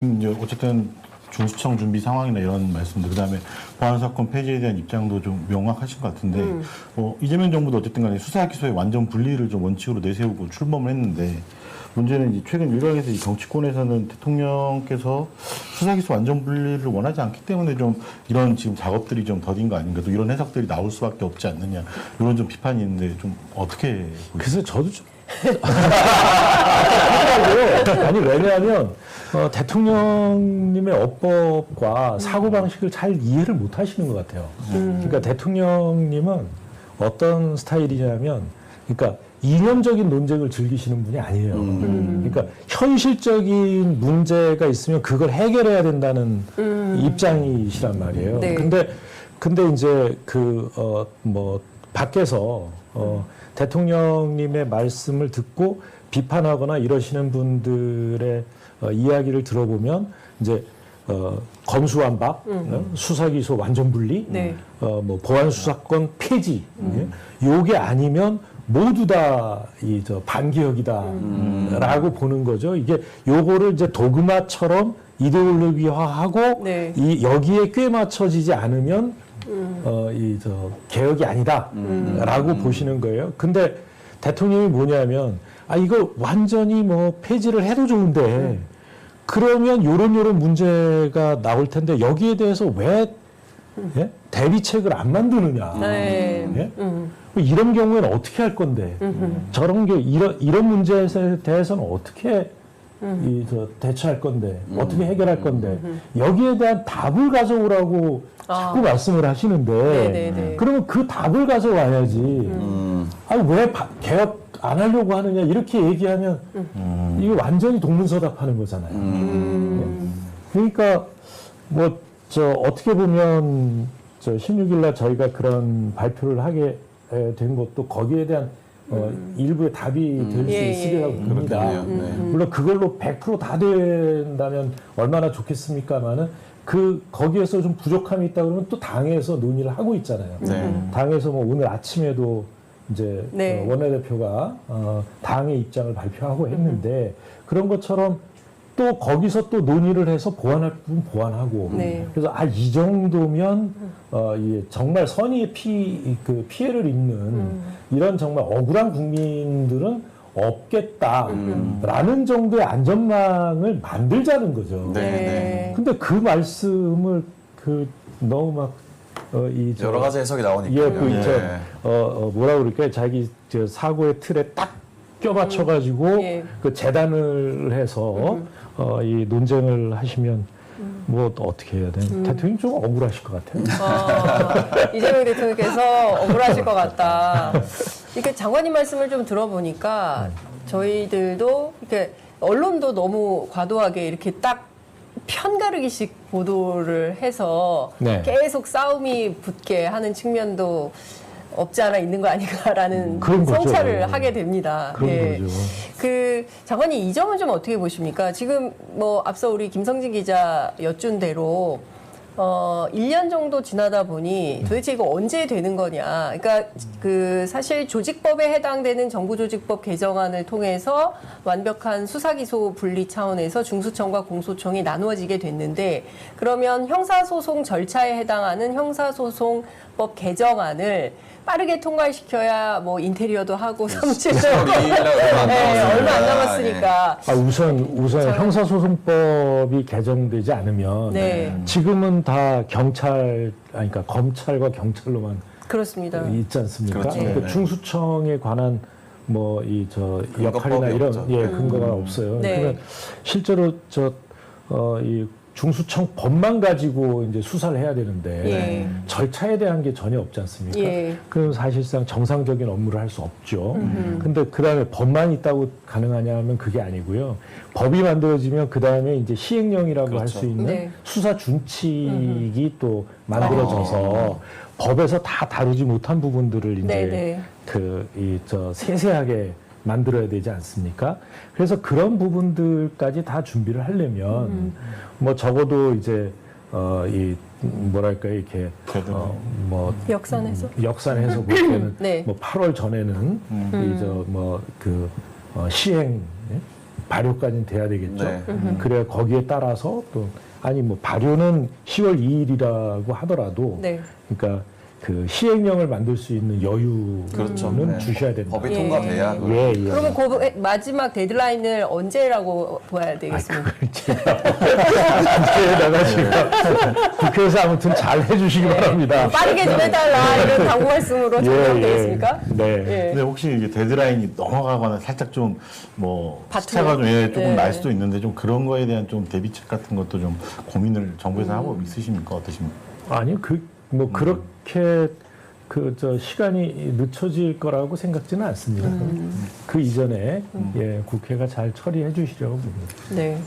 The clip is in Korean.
이제 어쨌든 중수청 준비 상황이나 이런 말씀들, 그다음에 보안 사건 폐지에 대한 입장도 좀 명확하신 것 같은데, 이재명 정부도 어쨌든 간에 수사 기소의 완전 분리를 좀 원칙으로 내세우고 출범을 했는데, 문제는 이제 최근 일각에서 이 정치권에서는 대통령께서 수사 기소 완전 분리를 원하지 않기 때문에 좀 이런 지금 작업들이 좀 더딘 거 아닌가, 또 이런 해석들이 나올 수밖에 없지 않느냐, 이런 좀 비판이 있는데 좀 어떻게 보세요? 그래서 저도 좀 아니 왜냐하면 대통령님의 어법과 사고방식을 잘 이해를 못 하시는 것 같아요. 그러니까 대통령님은 어떤 스타일이냐면, 그러니까 이념적인 논쟁을 즐기시는 분이 아니에요. 그러니까 현실적인 문제가 있으면 그걸 해결해야 된다는 입장이시란 말이에요. 네. 근데 이제 밖에서 대통령님의 말씀을 듣고 비판하거나 이러시는 분들의 이야기를 들어보면 이제 검수완박, 수사기소 완전 분리, 네. 보안수사권 폐지, 요게 아니면 모두 다 반기혁이다라고 보는 거죠. 이게 요거를 이제 도그마처럼 이데올로기화하고 네. 여기에 꽤 맞춰지지 않으면 개혁이 아니다라고 보시는 거예요. 근데 대통령이 뭐냐면, 이거 완전히 폐지를 해도 좋은데, 그러면 요런 문제가 나올 텐데, 여기에 대해서 왜 대비책을 안 만드느냐. 네. 예? 이런 경우에는 어떻게 할 건데, 이런 문제에 대해서는 어떻게 대처할 건데, 어떻게 해결할 건데, 여기에 대한 답을 가져오라고 자꾸 말씀을 하시는데, 네네네. 그러면 그 답을 가져와야지. 왜 개혁 안 하려고 하느냐, 이렇게 얘기하면, 이게 완전히 동문서답하는 거잖아요. 그러니까, 어떻게 보면, 16일날 저희가 그런 발표를 하게 된 것도 거기에 대한 일부의 답이 될 수 있으리라고 봅니다. 물론 그걸로 100% 다 된다면 얼마나 좋겠습니까만은, 거기에서 좀 부족함이 있다 그러면 또 당에서 논의를 하고 있잖아요. 당에서 오늘 아침에도 이제 네. 원내대표가 당의 입장을 발표하고 했는데, 그런 것처럼 또 거기서 또 논의를 해서 보완할 부분 보완하고, 네. 그래서 이 정도면 정말 선의의 피해를 입는 이런 정말 억울한 국민들은 없겠다라는 정도의 안전망을 만들자는 거죠. 네. 근데 그 말씀을 너무 막 여러 가지 해석이 나오니까. 뭐라 그럴까요? 자기 사고의 틀에 딱 껴맞춰가지고 그 재단을 해서 이 논쟁을 하시면 또 어떻게 해야 돼? 대통령이 좀 억울하실 것 같아요. 이재명 대통령께서 억울하실 것 같다. 이렇게 장관님 말씀을 좀 들어보니까 저희들도 이렇게 언론도 너무 과도하게 이렇게 딱 편가르기식 보도를 해서 네. 계속 싸움이 붙게 하는 측면도 없지 않아 있는 거 아닌가라는 그런 거죠. 성찰을 하게 됩니다. 그런 거죠. 장관님, 이 점은 좀 어떻게 보십니까? 지금 앞서 우리 김성진 기자 여쭌 대로 1년 정도 지나다 보니 도대체 이거 언제 되는 거냐. 그러니까 사실 조직법에 해당되는 정부조직법 개정안을 통해서 완벽한 수사기소 분리 차원에서 중수청과 공소청이 나누어지게 됐는데, 그러면 형사소송 절차에 해당하는 형사소송법 개정안을 빠르게 통과시켜야 인테리어도 하고 사무실도 얼마 안 남았으니까. 우선 형사소송법이 개정되지 않으면 지금은 다 그러니까 검찰과 경찰로만 그렇습니다. 있지 않습니까? 그렇죠. 그러니까 중수청에 관한 역할이나 이런 근거가 없어요. 네. 그러면 실제로 이 중수청 법만 가지고 이제 수사를 해야 되는데 절차에 대한 게 전혀 없지 않습니까? 그럼 사실상 정상적인 업무를 할 수 없죠. 근데 그 다음에 법만 있다고 가능하냐 하면 그게 아니고요. 법이 만들어지면 그 다음에 이제 시행령이라고 할 수 있는 수사 준칙이 또 만들어져서 법에서 다 다루지 못한 부분들을 이제 세세하게 만들어야 되지 않습니까? 그래서 그런 부분들까지 다 준비를 하려면 적어도 이제 이렇게 역산해서 볼 때는 8월 전에는 시행 발효까지는 돼야 되겠죠. 네. 그래야 거기에 따라서 또 아니 뭐 발효는 10월 2일이라고 하더라도 네. 그러니까 그 시행령을 만들 수 있는 여유는 그렇죠. 네. 주셔야 된다. 법이 통과돼야. 예, 예. 그러면 그 마지막 데드라인을 언제라고 봐야 되겠습니까? 국회에다가 지금 국회에서 아무튼 잘 해주시기 바랍니다. 빠르게 좀 해달라 이런 당부 말씀으로 정리하면 되겠습니까? 네. 예. 근데 혹시 이제 데드라인이 넘어가거나 살짝 좀 뭐 바투. 시차가 좀 조금 네. 날 수도 있는데 좀 그런 거에 대한 좀 대비책 같은 것도 좀 고민을 정부에서 하고 있으십니까? 어떠십니까? 아니 뭐 그렇게 시간이 늦춰질 거라고 생각지는 않습니다. 그 이전에 예, 국회가 잘 처리해 주시려고 봅니다. 네.